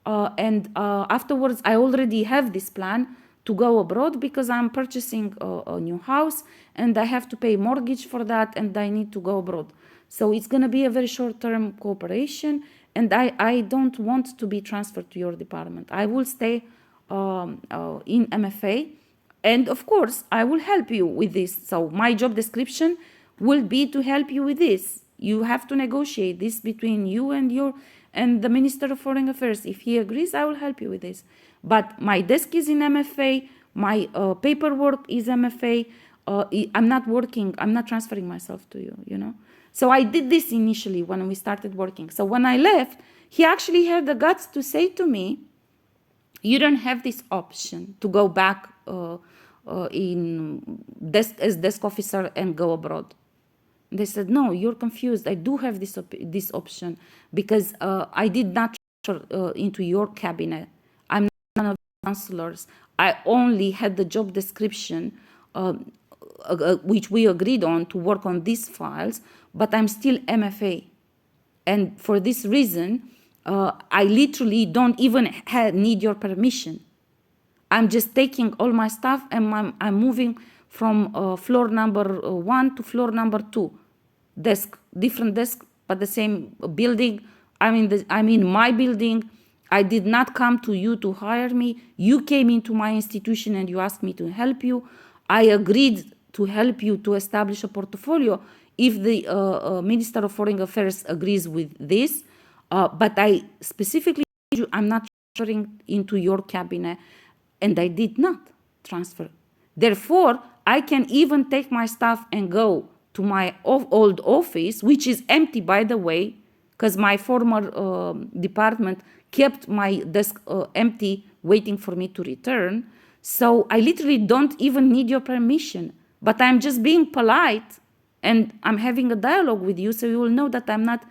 And afterwards, I already have this plan to go abroad because I'm purchasing a new house and I have to pay mortgage for that and I need to go abroad. So it's going to be a very short-term cooperation and I don't want to be transferred to your department. I will stay in MFA and of course I will help you with this. So my job description will be to help you with this. You have to negotiate this between you and the Minister of Foreign Affairs. If he agrees, I will help you with this. But my desk is in MFA, my paperwork is MFA. I'm not working, I'm not transferring myself to you, you know. So I did this initially when we started working. So when I left, he actually had the guts to say to me, you don't have this option to go back as desk officer and go abroad. They said, no, you're confused. I do have this option because I did not transfer into your cabinet. I'm not one of the counselors. I only had the job description, which we agreed on to work on these files, but I'm still MFA. And for this reason, I literally don't even need your permission. I'm just taking all my stuff and I'm moving from floor number 1 to floor number 2. Different desk, but the same building. I'm in my building. I did not come to you to hire me. You came into my institution and you asked me to help you. I agreed to help you to establish a portfolio if the Minister of Foreign Affairs agrees with this. But I specifically, I'm not transferring into your cabinet, and I did not transfer. Therefore, I can even take my stuff and go to my old office, which is empty, by the way, because my former department kept my desk empty, waiting for me to return. So I literally don't even need your permission, but I'm just being polite and I'm having a dialogue with you so you will know that I'm not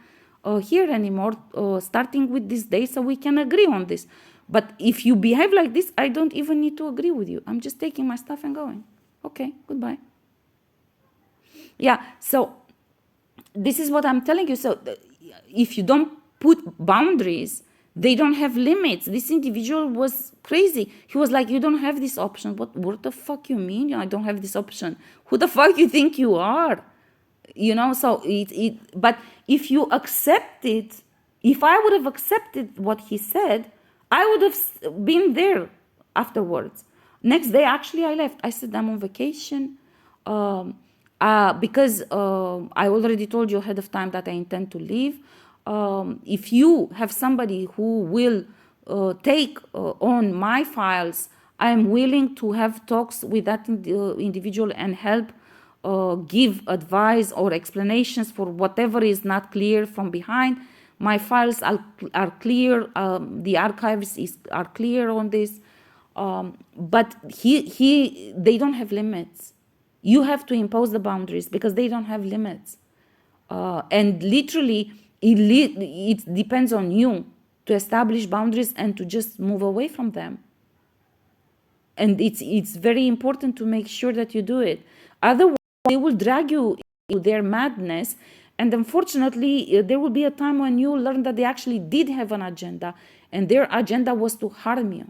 here anymore, starting with this day, so we can agree on this. But if you behave like this, I don't even need to agree with you. I'm just taking my stuff and going. Okay, goodbye. Yeah, so this is what I'm telling you. So if you don't put boundaries, they don't have limits. This individual was crazy. He was like, you don't have this option. What the fuck you mean? I don't have this option. Who the fuck you think you are? You know, so but if you accept it, if I would have accepted what he said, I would have been there afterwards. Next day, actually, I left. I said, I'm on vacation because I already told you ahead of time that I intend to leave. If you have somebody who will take on my files, I'm willing to have talks with that individual and help give advice or explanations for whatever is not clear from behind. My files are clear. The archives are clear on this. But they don't have limits. You have to impose the boundaries because they don't have limits. And literally, it depends on you to establish boundaries and to just move away from them. And it's very important to make sure that you do it. Otherwise, they will drag you into their madness. And unfortunately, there will be a time when you learn that they actually did have an agenda, and their agenda was to harm you.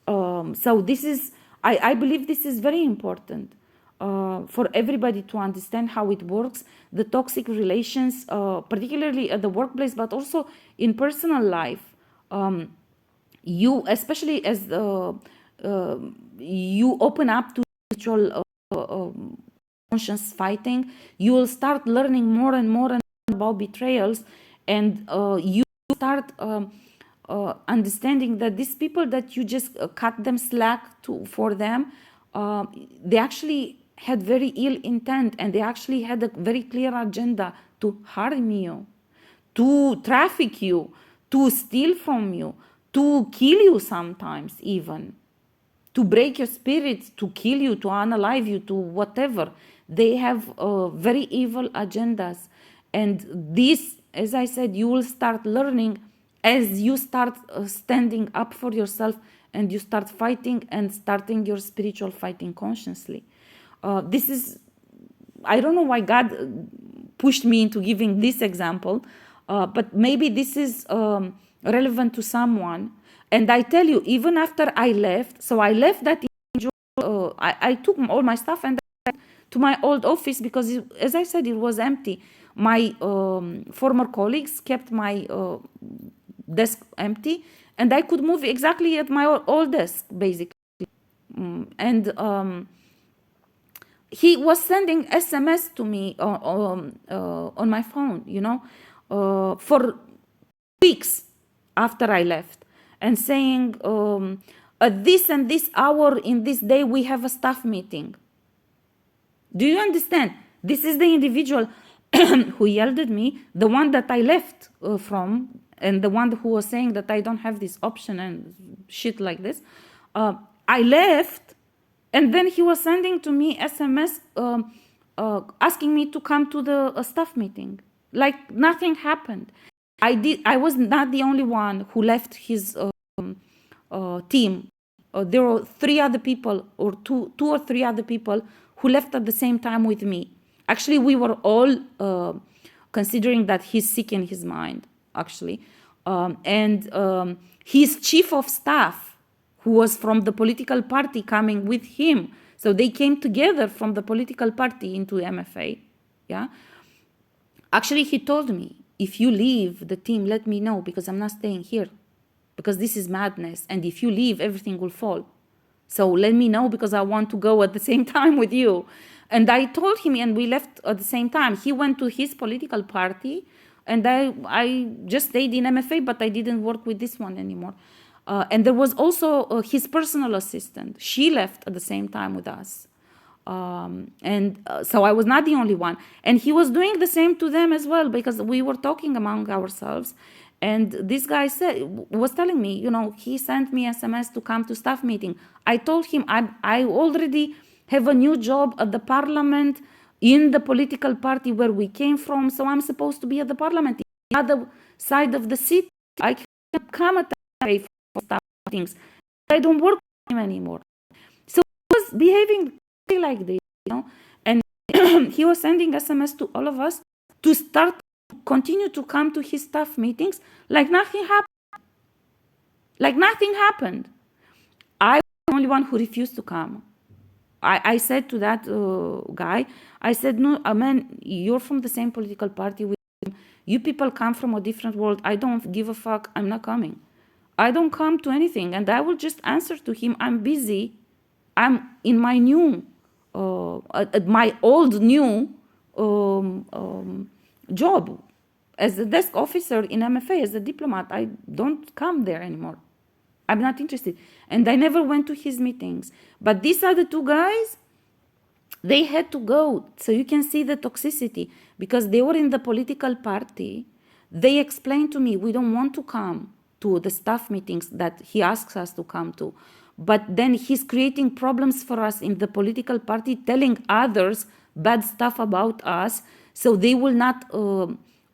So this is, I believe this is very important for everybody to understand how it works, the toxic relations, particularly at the workplace, but also in personal life. You, especially as you open up to spiritual conscience fighting, you will start learning more and more about betrayals, and you start understanding that these people that you just cut them slack for them, they actually had very ill intent, and they actually had a very clear agenda to harm you, to traffic you, to steal from you, to kill you sometimes even, to break your spirit, to kill you, to unalive you, to whatever. They have very evil agendas. And this, as I said, you will start learning as you start standing up for yourself, and you start fighting and starting your spiritual fighting consciously. This is, I don't know why God pushed me into giving this example, but maybe this is relevant to someone. And I tell you, even after I left, so I left that individual, I took all my stuff and to my old office, because as I said, it was empty. My former colleagues kept my desk empty, and I could move exactly at my old desk, basically. And he was sending SMS to me on my phone, for weeks after I left, and saying, at this and this hour in this day, we have a staff meeting. Do you understand? This is the individual who yelled at me, the one that I left from, and the one who was saying that I don't have this option and shit like this. I left, and then he was sending to me SMS asking me to come to the staff meeting. Like nothing happened. I was not the only one who left his team. There were three other people, or two or three other people who left at the same time with me. Actually, we were all considering that he's sick in his mind, actually. And his chief of staff, who was from the political party, coming with him. So they came together from the political party into MFA. Yeah. Actually, he told me, if you leave the team, let me know, because I'm not staying here, because this is madness. And if you leave, everything will fall. So let me know, because I want to go at the same time with you. And I told him, and we left at the same time. He went to his political party, and I just stayed in MFA, but I didn't work with this one anymore. And there was also his personal assistant. She left at the same time with us. So I was not the only one. And he was doing the same to them as well, because we were talking among ourselves. And this guy was telling me, he sent me SMS to come to staff meeting. I told him I already have a new job at the parliament in the political party where we came from. So I'm supposed to be at the parliament, the other side of the city. I can't come at the for staff meetings. I don't work with him anymore. So he was behaving like this, and he was sending SMS to all of us to continue to come to his staff meetings like nothing happened. Like nothing happened. I was the only one who refused to come. I said to that guy, I said, no, man, you're from the same political party with him. You people come from a different world. I don't give a fuck. I'm not coming. I don't come to anything. And I will just answer to him, I'm busy. I'm in my new, at my old new job as a desk officer in MFA, as a diplomat. I don't come there anymore. I'm not interested. And I never went to his meetings. But these other two guys, they had to go. So you can see the toxicity, because they were in the political party. They explained to me, we don't want to come to the staff meetings that he asks us to come to. But then he's creating problems for us in the political party, telling others bad stuff about us. So they will not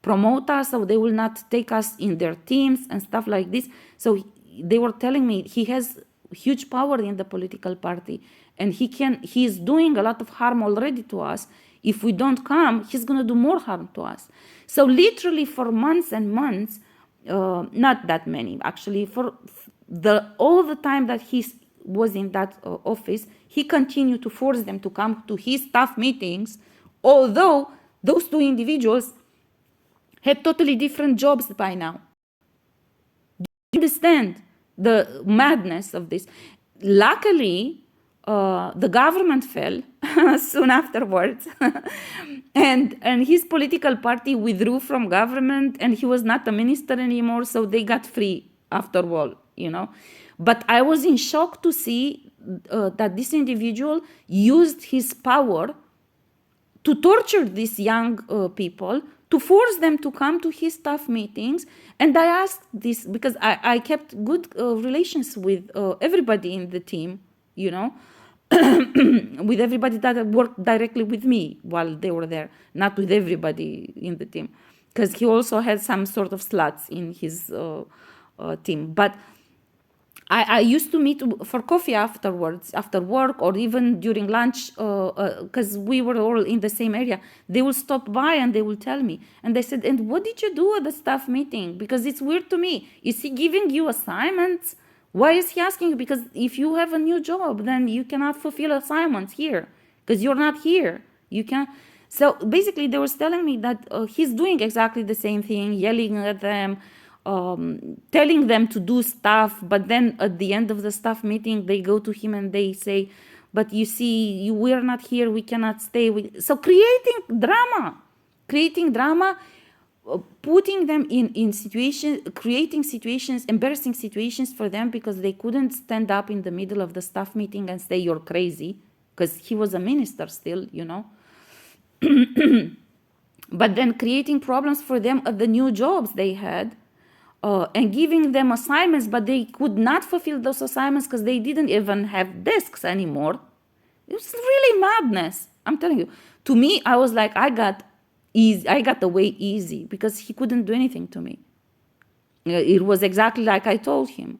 promote us, or they will not take us in their teams and stuff like this. So they were telling me he has huge power in the political party, and he is doing a lot of harm already to us. If we don't come, he's going to do more harm to us. So literally for months and months, not that many actually, for all the time that he was in that office, he continued to force them to come to his staff meetings, although those two individuals had totally different jobs by now. Do you understand the madness of this? Luckily, the government fell soon afterwards. And his political party withdrew from government, and he was not a minister anymore, so they got free after all, But I was in shock to see that this individual used his power to torture these young people, to force them to come to his staff meetings. And I asked this because I kept good relations with everybody in the team, with everybody that worked directly with me while they were there, not with everybody in the team, because he also had some sort of sluts in his team. But I used to meet for coffee afterwards, after work, or even during lunch, because we were all in the same area. They will stop by and they will tell me. And they said, and what did you do at the staff meeting? Because it's weird to me. Is he giving you assignments? Why is he asking you? Because if you have a new job, then you cannot fulfill assignments here, because you're not here. You can. So basically, they were telling me that he's doing exactly the same thing, yelling at them, telling them to do stuff, but then at the end of the staff meeting, they go to him and they say, but you see, we're not here, we cannot stay. So creating drama, putting them in situations, creating situations, embarrassing situations for them because they couldn't stand up in the middle of the staff meeting and say, you're crazy, because he was a minister still, But then creating problems for them at the new jobs they had, and giving them assignments, but they could not fulfill those assignments because they didn't even have desks anymore. It was really madness. I'm telling you. To me, I was like, I got away easy because he couldn't do anything to me. It was exactly like I told him.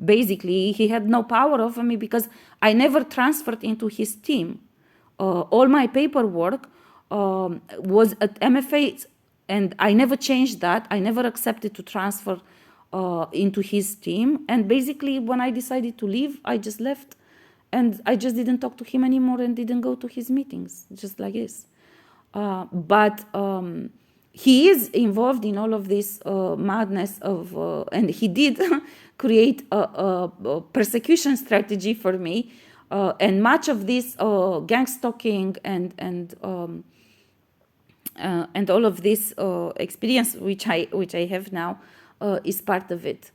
Basically, he had no power over me because I never transferred into his team. All my paperwork was at MFA, and I never changed that. I never accepted to transfer into his team. And basically, when I decided to leave, I just left. And I just didn't talk to him anymore and didn't go to his meetings, just like this. But he is involved in all of this madness of, and he did create a persecution strategy for me. And much of this gang stalking and all of this experience, which I have now, is part of it.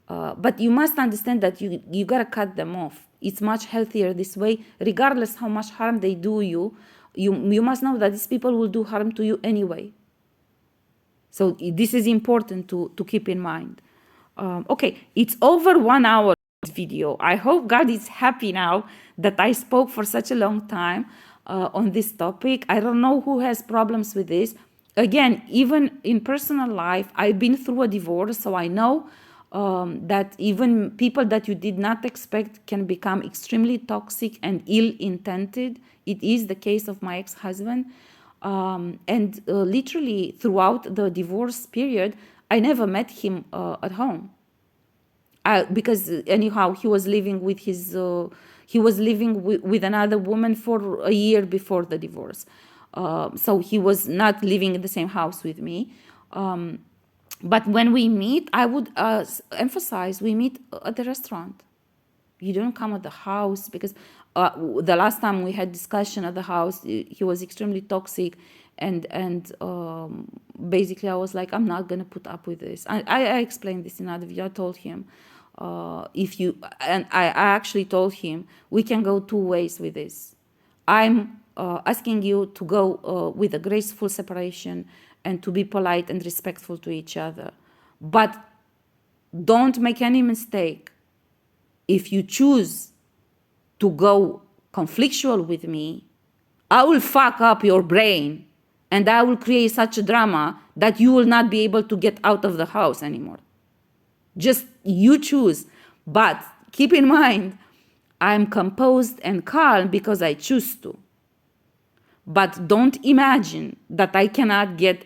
But you must understand that you gotta cut them off. It's much healthier this way, regardless how much harm they do you. You must know that these people will do harm to you anyway. So this is important to keep in mind. Okay, it's over 1 hour video. I hope God is happy now that I spoke for such a long time on this topic. I don't know who has problems with this. Again, even in personal life, I've been through a divorce, so I know that even people that you did not expect can become extremely toxic and ill-intended. It is the case of my ex-husband. And literally throughout the divorce period, I never met him at home. Because anyhow, he was living with with another woman for a year before the divorce. So he was not living in the same house with me. But when we meet, I would emphasize we meet at the restaurant. You don't come at the house, because the last time we had discussion at the house, he was extremely toxic, and basically I was like, I'm not gonna put up with this. I explained this in another video. I told him, I actually told him, we can go 2 ways with this. I'm asking you to go with a graceful separation and to be polite and respectful to each other. But don't make any mistake. If you choose to go conflictual with me, I will fuck up your brain and I will create such a drama that you will not be able to get out of the house anymore. Just you choose. But keep in mind, I'm composed and calm because I choose to. But don't imagine that I cannot get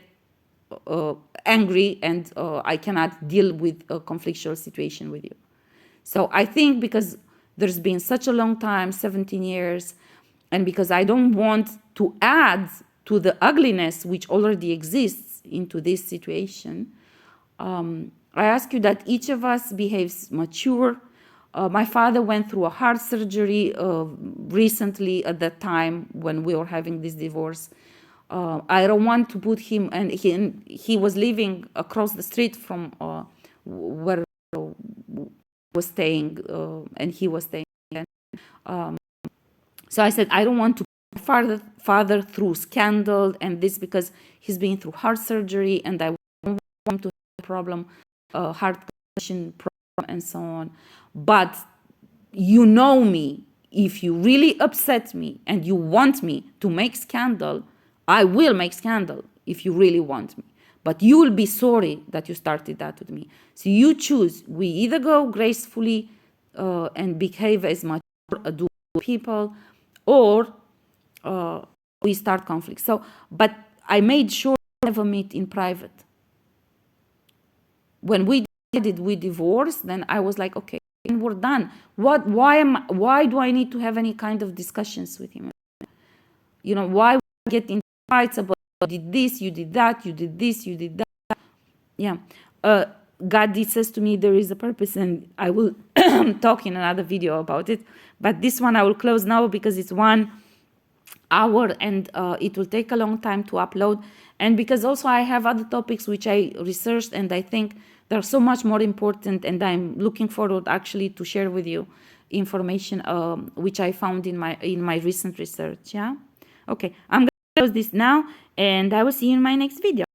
angry and I cannot deal with a conflictual situation with you. So I think because there's been such a long time, 17 years, and because I don't want to add to the ugliness which already exists into this situation, I ask you that each of us behaves mature, My father went through a heart surgery recently at that time when we were having this divorce. I don't want to put him, and he was living across the street from where was staying, and he was staying. So I said, I don't want to put my father through scandal and this, because he's been through heart surgery, and I don't want him to have a problem, heart condition problem, and so on. But you know me, if you really upset me and you want me to make scandal, I will make scandal if you really want me. But you will be sorry that you started that with me. So you choose. We either go gracefully and behave as mature adult people, or we start conflict. So, but I made sure to never meet in private. When we divorced, then I was like, okay, and we're done. Why do I need to have any kind of discussions with him? You know, why get in fights about you did this, you did that, you did this, you did that? Yeah. God says to me there is a purpose, and I will talk in another video about it. But this one I will close now because it's 1 hour, and it will take a long time to upload, and because also I have other topics which I researched, and I think they're so much more important, and I'm looking forward actually to share with you information which I found in my recent research. Yeah, okay, I'm gonna close this now, and I will see you in my next video.